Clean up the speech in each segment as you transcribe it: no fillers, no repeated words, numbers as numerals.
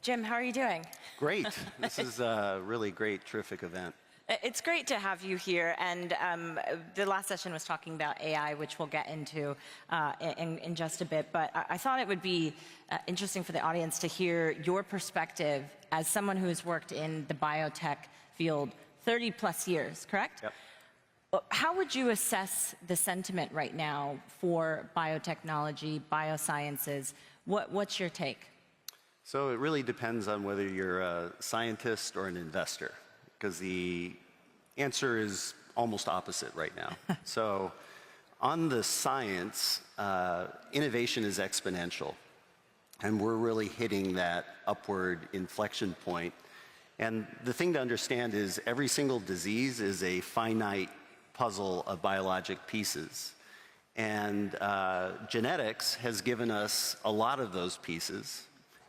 Jim, how are you doing? Great. This is a really great, terrific event. It's great to have you here, and the last session was talking about AI, which we'll get into in just a bit, but I thought it would be interesting for the audience to hear your perspective as someone who has worked in the biotech field 30 plus years, correct? Yep. How would you assess the sentiment right now for biotechnology, biosciences? What's your take? So it really depends on whether you're a scientist or an investor, because the answer is almost opposite right now. So on the science, innovation is exponential, and we're really hitting that upward inflection point. And the thing to understand is every single disease is a finite puzzle of biologic pieces. And genetics has given us a lot of those pieces.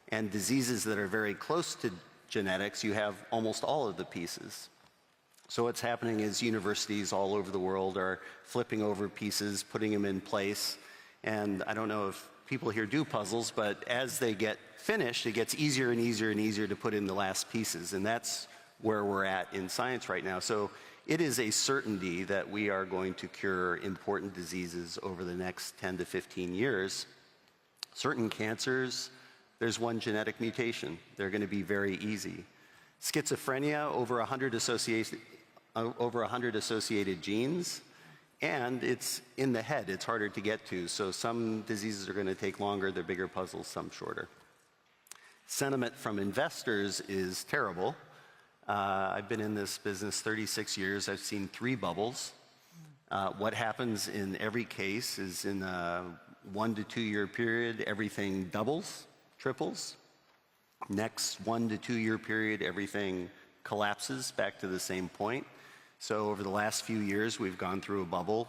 And diseases that are very close to genetics, you have almost all of the pieces. So what's happening is universities all over the world are flipping over pieces, putting them in place. And I don't know if people here do puzzles, but as they get finished, it gets easier and easier and easier to put in the last pieces. And that's where we're at in science right now. So it is a certainty that we are going to cure important diseases over the next 10 to 15 years. Certain cancers, there's one genetic mutation. They're going to be very easy. Schizophrenia, over 100 associated genes, and it's in the head. It's harder to get to. So some diseases are going to take longer. They're bigger puzzles, some shorter. Sentiment from investors is terrible. I've been in this business 36 years. I've seen 3 bubbles. What happens in every case is in a 1 to 2 year period, everything doubles, triples. Next 1 to 2 year period, everything collapses back to the same point. So over the last few years, we've gone through a bubble.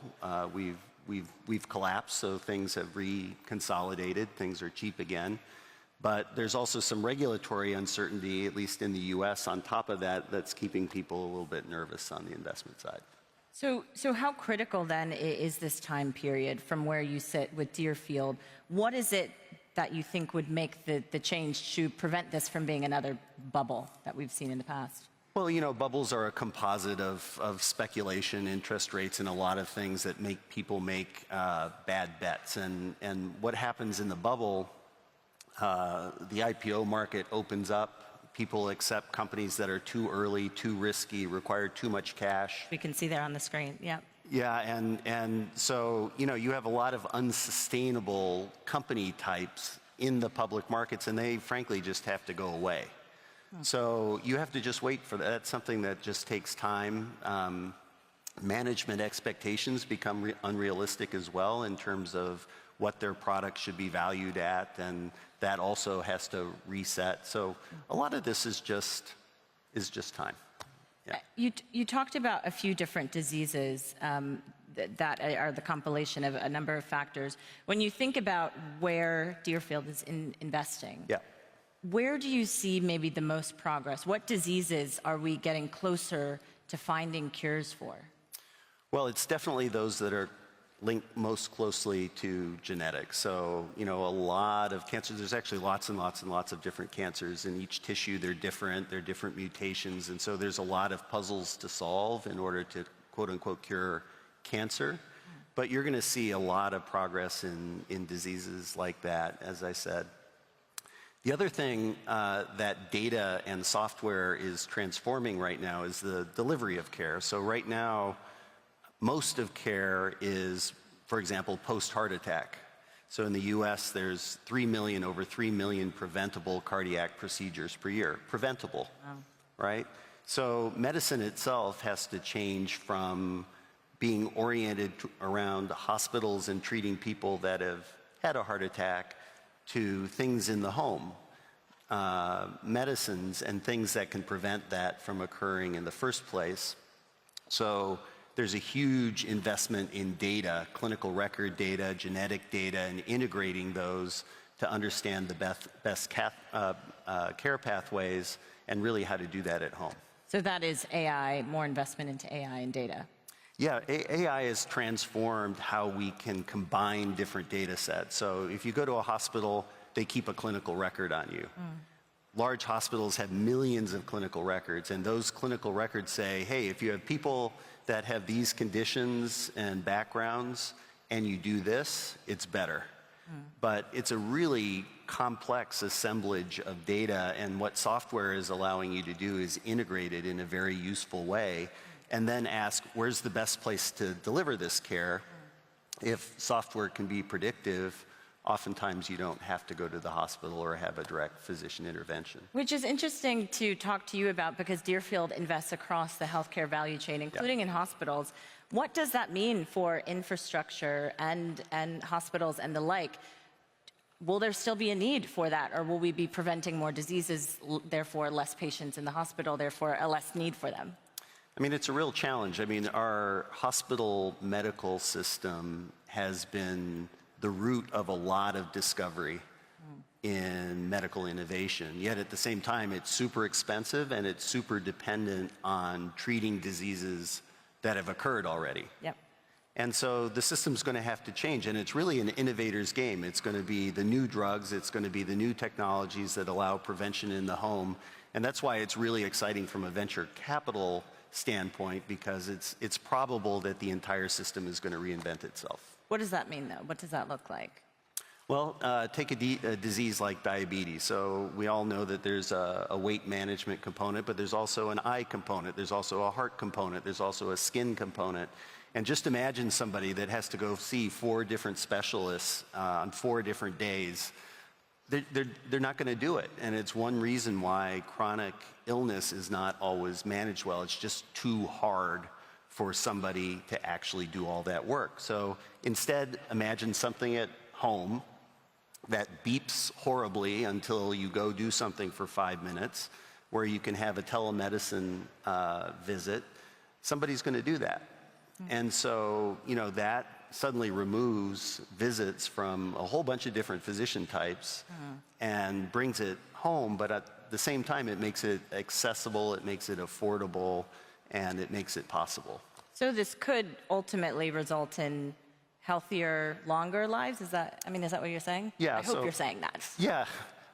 We've collapsed, so things have reconsolidated. Things are cheap again. But there's also some regulatory uncertainty, at least in the US, on top of that, that's keeping people a little bit nervous on the investment side. So how critical then is this time period from where you sit with Deerfield? What is it that you think would make the change to prevent this from being another bubble that we've seen in the past? Well, you know, bubbles are a composite of speculation, interest rates, and a lot of things that make people make bad bets. And what happens in the bubble, the IPO market opens up. People accept companies that are too early, too risky, require too much cash. We can see there on the screen, yeah. Yeah, and so, you know, you have a lot of unsustainable company types in the public markets, and they frankly just have to go away. So you have to just wait for that. That's something that just takes time. Management expectations become unrealistic as well in terms of what their product should be valued at, and that also has to reset. So a lot of this is just time. Yeah. You talked about a few different diseases that are the compilation of a number of factors. When you think about where Deerfield is investing, yeah. Where do you see maybe the most progress? What diseases are we getting closer to finding cures for? Well, it's definitely those that are linked most closely to genetics. So, you know, a lot of cancers, there's actually lots and lots and lots of different cancers. In each tissue, they're different mutations. And so there's a lot of puzzles to solve in order to, quote unquote, cure cancer. But you're going to see a lot of progress in diseases like that, as I said. The other thing that data and software is transforming right now is the delivery of care. So right now, most of care is, for example, post-heart attack. So in the US, there's over 3 million preventable cardiac procedures per year. Preventable, wow. Right? So medicine itself has to change from being oriented around hospitals and treating people that have had a heart attack to things in the home, medicines and things that can prevent that from occurring in the first place. So there's a huge investment in data, clinical record data, genetic data, and integrating those to understand the best care pathways and really how to do that at home. So that is AI, more investment into AI and data. Yeah, AI has transformed how we can combine different data sets. So if you go to a hospital, they keep a clinical record on you. Large hospitals have millions of clinical records, and those clinical records say, hey, if you have people that have these conditions and backgrounds and you do this, it's better. But it's a really complex assemblage of data, and what software is allowing you to do is integrate it in a very useful way, and then ask, where's the best place to deliver this care? If software can be predictive, oftentimes you don't have to go to the hospital or have a direct physician intervention. Which is interesting to talk to you about, because Deerfield invests across the healthcare value chain, including in hospitals. What does that mean for infrastructure and hospitals and the like? Will there still be a need for that, or will we be preventing more diseases, therefore less patients in the hospital, therefore a less need for them? I mean, it's a real challenge. I mean, our hospital medical system has been the root of a lot of discovery in medical innovation. Yet at the same time, it's super expensive and it's super dependent on treating diseases that have occurred already. Yep. And so the system's going to have to change, and it's really an innovator's game. It's going to be the new drugs, it's going to be the new technologies that allow prevention in the home. And that's why it's really exciting from a venture capital standpoint, because it's probable that the entire system is going to reinvent itself. What does that mean, though? What does that look like? Well, take a disease like diabetes. So we all know that there's a weight management component, but there's also an eye component, there's also a heart component, there's also a skin component. And just imagine somebody that has to go see 4 different specialists on 4 different days. They're not going to do it. And it's one reason why chronic illness is not always managed well. It's just too hard for somebody to actually do all that work. So instead, imagine something at home that beeps horribly until you go do something for 5 minutes, where you can have a telemedicine visit. Somebody's going to do that. And so, you know, that suddenly removes visits from a whole bunch of different physician types and brings it home, but at the same time, it makes it accessible, it makes it affordable, and it makes it possible. So this could ultimately result in healthier, longer lives? Is that what you're saying? Yeah. I hope you're saying that. Yeah,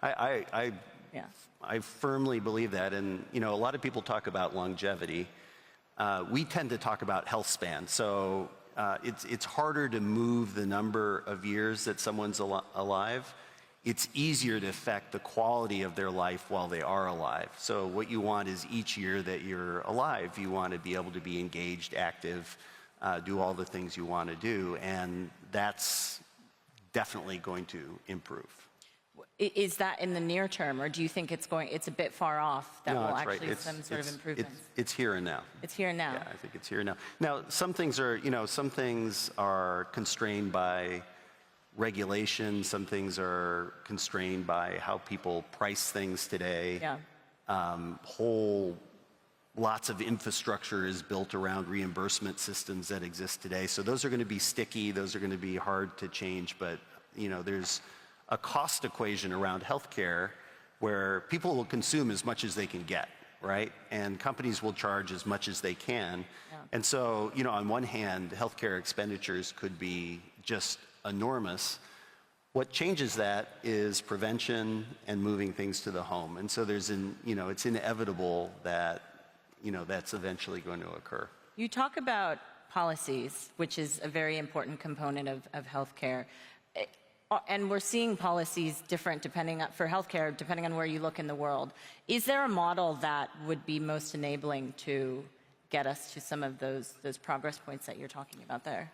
I firmly believe that. And, you know, a lot of people talk about longevity. We tend to talk about health span. So it's harder to move the number of years that someone's alive. It's easier to affect the quality of their life while they are alive. So what you want is each year that you're alive, you want to be able to be engaged, active, do all the things you want to do. And that's definitely going to improve. Is that in the near term, or do you think it's a bit far off that No, will it's actually right. some sort of improvements? It's here and now. It's here and now. Yeah, I think it's here and now. Now, some things are constrained by regulation. Some things are constrained by how people price things today. Yeah. Lots of infrastructure is built around reimbursement systems that exist today. So those are going to be sticky. Those are going to be hard to change. But, you know, there's a cost equation around healthcare where people will consume as much as they can get, right? And companies will charge as much as they can. Yeah. And so, you know, on one hand, healthcare expenditures could be just enormous. What changes that is prevention and moving things to the home. And so it's inevitable that, you know, that's eventually going to occur. You talk about policies, which is a very important component of healthcare. And we're seeing policies different for healthcare, depending on where you look in the world. Is there a model that would be most enabling to get us to some of those progress points that you're talking about there?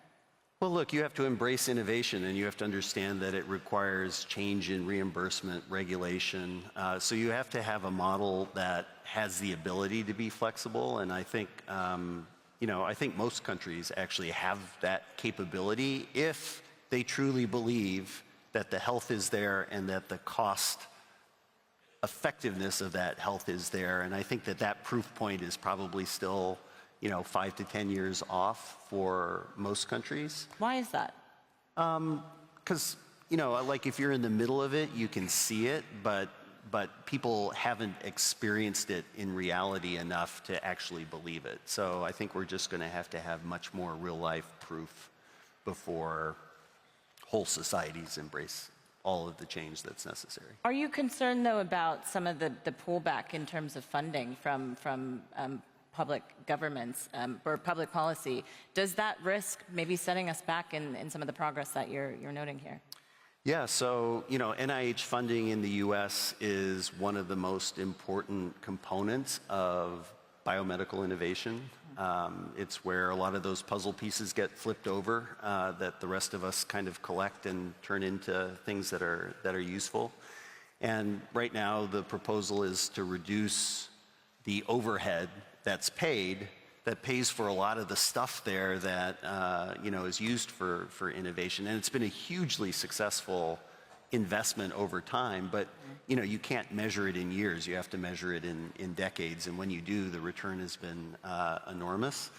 Well, look, you have to embrace innovation, and you have to understand that it requires change in reimbursement regulation. So you have to have a model that has the ability to be flexible, and I think, I think most countries actually have that capability if they truly believe that the health is there and that the cost effectiveness of that health is there. And I think that proof point is probably still, 5 to 10 years off for most countries. Why is that? Because, like if you're in the middle of it, you can see it, but people haven't experienced it in reality enough to actually believe it. So I think we're just going to have much more real life proof before whole societies embrace all of the change that's necessary. Are you concerned, though, about some of the pullback in terms of funding from public governments or public policy? Does that risk maybe setting us back in some of the progress that you're noting here? Yeah, so, NIH funding in the U.S. is one of the most important components of biomedical innovation. It's where a lot of those puzzle pieces get flipped over that the rest of us kind of collect and turn into things that are useful. And right now, the proposal is to reduce the overhead that's paid, that pays for a lot of the stuff there that is used for innovation. And it's been a hugely successful investment over time, but you can't measure it in years. You have to measure it in decades. And when you do, the return has been enormous.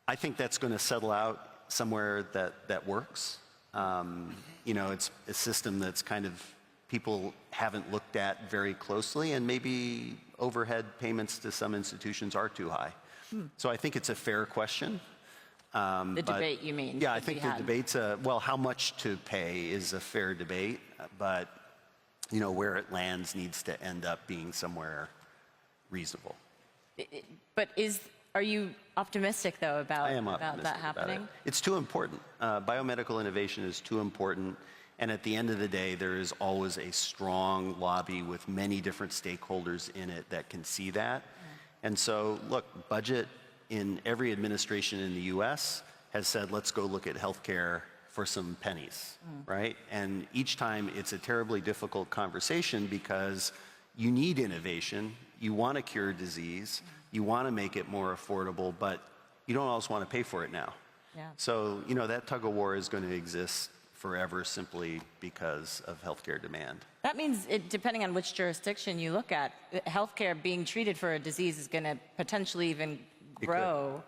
I think that's going to settle out somewhere that works. It's a system that's kind of people haven't looked at very closely, and maybe overhead payments to some institutions are too high. So I think it's a fair question. The debate, you mean? Yeah, I think the debate's, how much to pay is a fair debate, but where it lands needs to end up being somewhere reasonable. But are you optimistic, though, about that happening? It's too important. Biomedical innovation is too important. And at the end of the day, there is always a strong lobby with many different stakeholders in it that can see that. And so, look, budget in every administration in the U.S. has said, let's go look at healthcare for some pennies, right? And each time it's a terribly difficult conversation because you need innovation, you want to cure disease, you want to make it more affordable, but you don't always want to pay for it now. Yeah. So, that tug of war is going to exist forever simply because of healthcare demand. That means, depending on which jurisdiction you look at, healthcare being treated for a disease is going to potentially even grow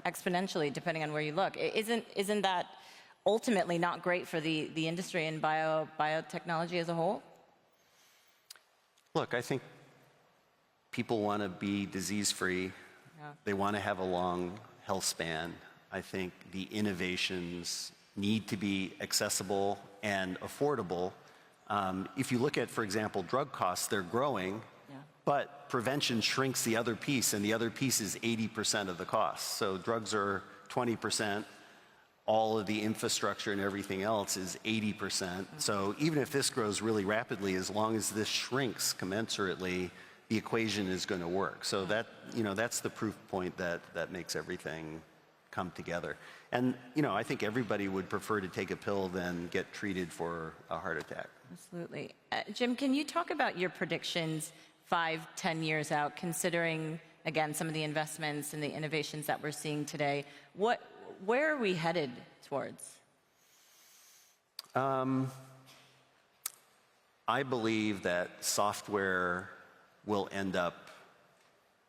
exponentially, depending on where you look. Isn't that ultimately not great for the industry and biotechnology as a whole? Look, I think people want to be disease-free. Yeah. They want to have a long health span. I think the innovations need to be accessible and affordable. If you look at, for example, drug costs, they're growing, but prevention shrinks the other piece, and the other piece is 80% of the cost. So drugs are 20%, all of the infrastructure and everything else is 80%. So even if this grows really rapidly, as long as this shrinks commensurately, the equation is going to work. So that's the proof point that makes everything come together. And, I think everybody would prefer to take a pill than get treated for a heart attack. Absolutely. Jim, can you talk about your predictions 5-10 years out, considering, again, some of the investments and the innovations that we're seeing today? Where are we headed towards? I believe that software will end up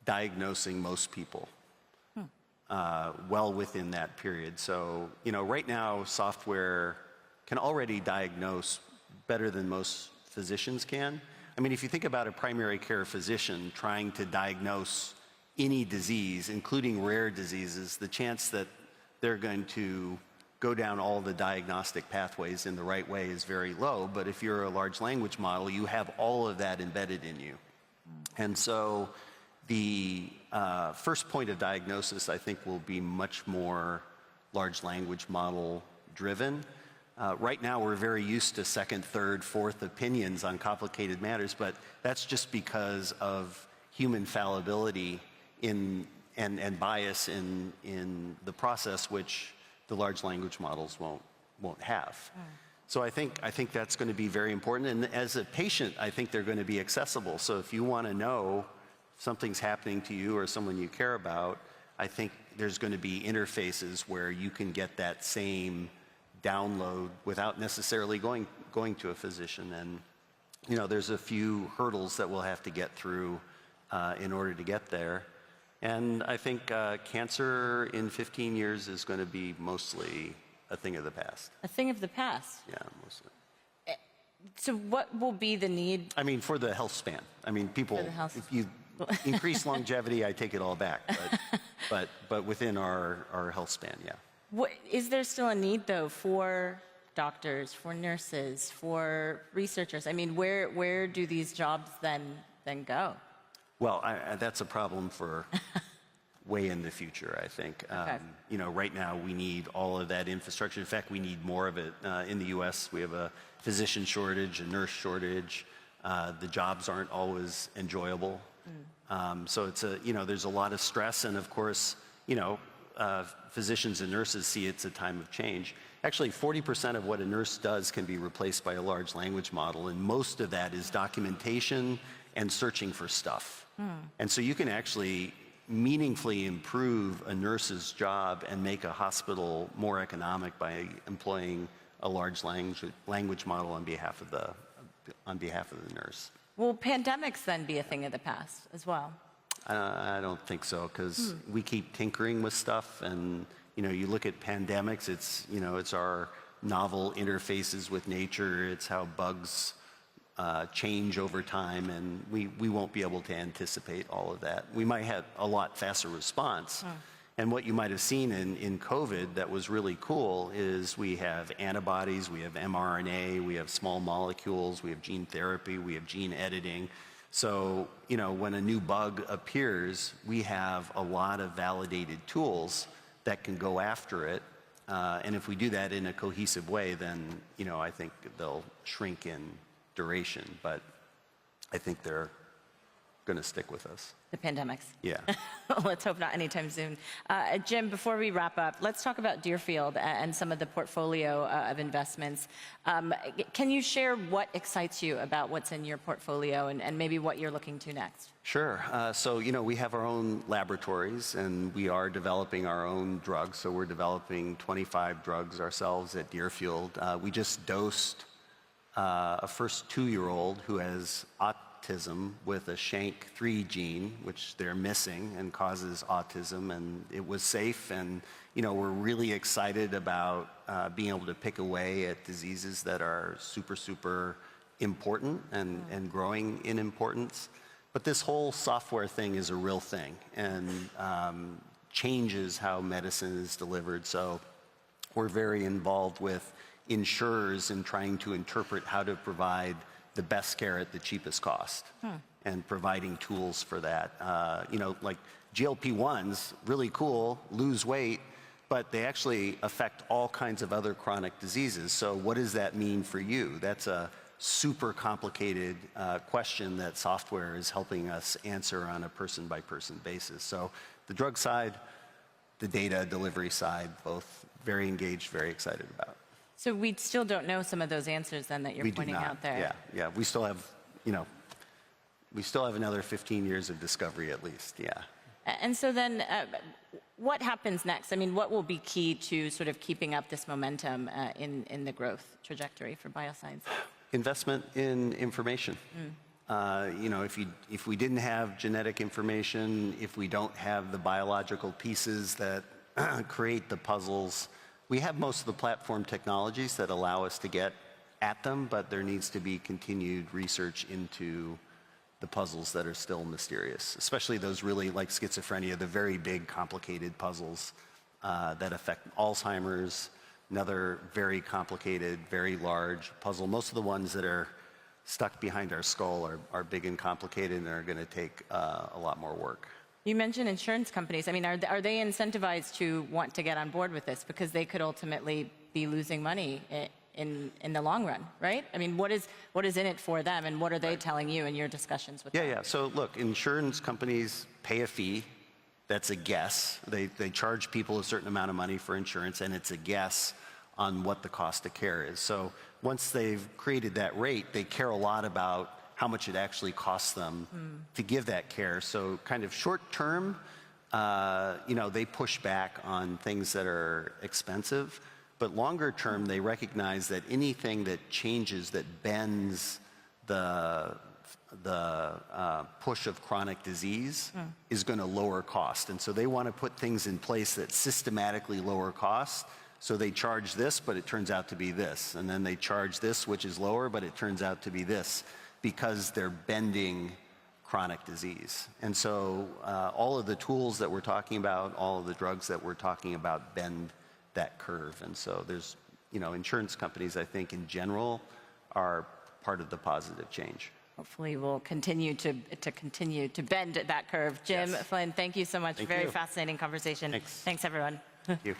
diagnosing most people. Well within that period. So, right now, software can already diagnose better than most physicians can. I mean, if you think about a primary care physician trying to diagnose any disease, including rare diseases, the chance that they're going to go down all the diagnostic pathways in the right way is very low. But if you're a large language model, you have all of that embedded in you. And so the first point of diagnosis, I think, will be much more large language model driven. Right now, we're very used to second, third, fourth opinions on complicated matters, but that's just because of human fallibility and bias in the process, which the large language models won't have. So I think that's going to be very important. And as a patient, I think they're going to be accessible. So if you want to know something's happening to you or someone you care about, I think there's going to be interfaces where you can get that same download without necessarily going to a physician. And there's a few hurdles that we'll have to get through in order to get there. And I think cancer in 15 years is going to be mostly a thing of the past. A thing of the past? Yeah, mostly. So what will be the need? I mean, for the health span. I mean, people, if you increase longevity, I take it all back. But within our health span, yeah. Is there still a need, though, for doctors, for nurses, for researchers? I mean, where do these jobs then go? Well, that's a problem for way in the future, I think. Okay. You know, right now we need all of that infrastructure. In fact, we need more of it. In the U.S., we have a physician shortage, a nurse shortage. The jobs aren't always enjoyable. So it's you know, there's a lot of stress, and of course, you know, physicians and nurses see it's a time of change. Actually, 40% of what a nurse does can be replaced by a large language model, and most of that is documentation and searching for stuff. And so you can actually meaningfully improve a nurse's job and make a hospital more economic by employing a large language model on behalf of the nurse. Will pandemics then be a thing of the past as well? I don't think so, because we keep tinkering with stuff, and you know, you look at pandemics. It's, you know, it's our novel interfaces with nature. It's how bugs change over time, and we won't be able to anticipate all of that. We might have a lot faster response. And what you might have seen in COVID that was really cool is we have antibodies, we have mRNA, we have small molecules, we have gene therapy, we have gene editing. So, you know, when a new bug appears, we have a lot of validated tools that can go after it. And if we do that in a cohesive way, then, you know, I think they'll shrink in duration, but I think they're going to stick with us. The pandemics. Yeah. Let's hope not anytime soon. Jim, before we wrap up, let's talk about Deerfield and some of the portfolio of investments. Can you share what excites you about what's in your portfolio and maybe what you're looking to next? Sure. So, you know, we have our own laboratories, and we are developing our own drugs. So we're developing 25 drugs ourselves at Deerfield. We just dosed a first 2-year-old who has autism with a SHANK3 gene, which they're missing and causes autism, and it was safe. And you know, we're really excited about being able to pick away at diseases that are super important and growing in importance. But this whole software thing is a real thing, and changes how medicine is delivered. So we're very involved with insurers in trying to interpret how to provide the best care at the cheapest cost, and providing tools for that. You know, like GLP-1s, really cool, lose weight, but they actually affect all kinds of other chronic diseases. So what does that mean for you? That's a super complicated question that software is helping us answer on a person-by-person basis. So the drug side, the data delivery side, both very engaged, very excited about. So we still don't know some of those answers then that you're pointing out there. Yeah. We still have, you know, we still have another 15 years of discovery at least, yeah. And so then what happens next? I mean, what will be key to sort of keeping up this momentum in the growth trajectory for bioscience? Investment in information. You know, if we didn't have genetic information, if we don't have the biological pieces that create the puzzles, we have most of the platform technologies that allow us to get at them, but there needs to be continued research into the puzzles that are still mysterious, especially those really, like schizophrenia, the very big, complicated puzzles that affect Alzheimer's, another very complicated, very large puzzle. Most of the ones that are stuck behind our skull are big and complicated and are going to take a lot more work. You mentioned insurance companies. I mean, are they incentivized to want to get on board with this because they could ultimately be losing money in the long run, right? I mean, what is in it for them, and what are they telling you in your discussions with them? Yeah. So look, insurance companies pay a fee. That's a guess. They charge people a certain amount of money for insurance, and it's a guess on what the cost of care is. So once they've created that rate, they care a lot about how much it actually costs them to give that care. So kind of short term, you know, they push back on things that are expensive, but longer term, they recognize that anything that changes, that bends the push of chronic disease is going to lower cost. And so they want to put things in place that systematically lower costs. So they charge this, but it turns out to be this. And then they charge this, which is lower, but it turns out to be this, because they're bending chronic disease. And so all of the tools that we're talking about, all of the drugs that we're talking about bend that curve. And so there's insurance companies, I think, in general, are part of the positive change. Hopefully we'll continue to bend that curve. Jim, Yes. Flynn, thank you so much. Thank Very you. fascinating conversation. Thanks. Thanks, everyone. Thank you.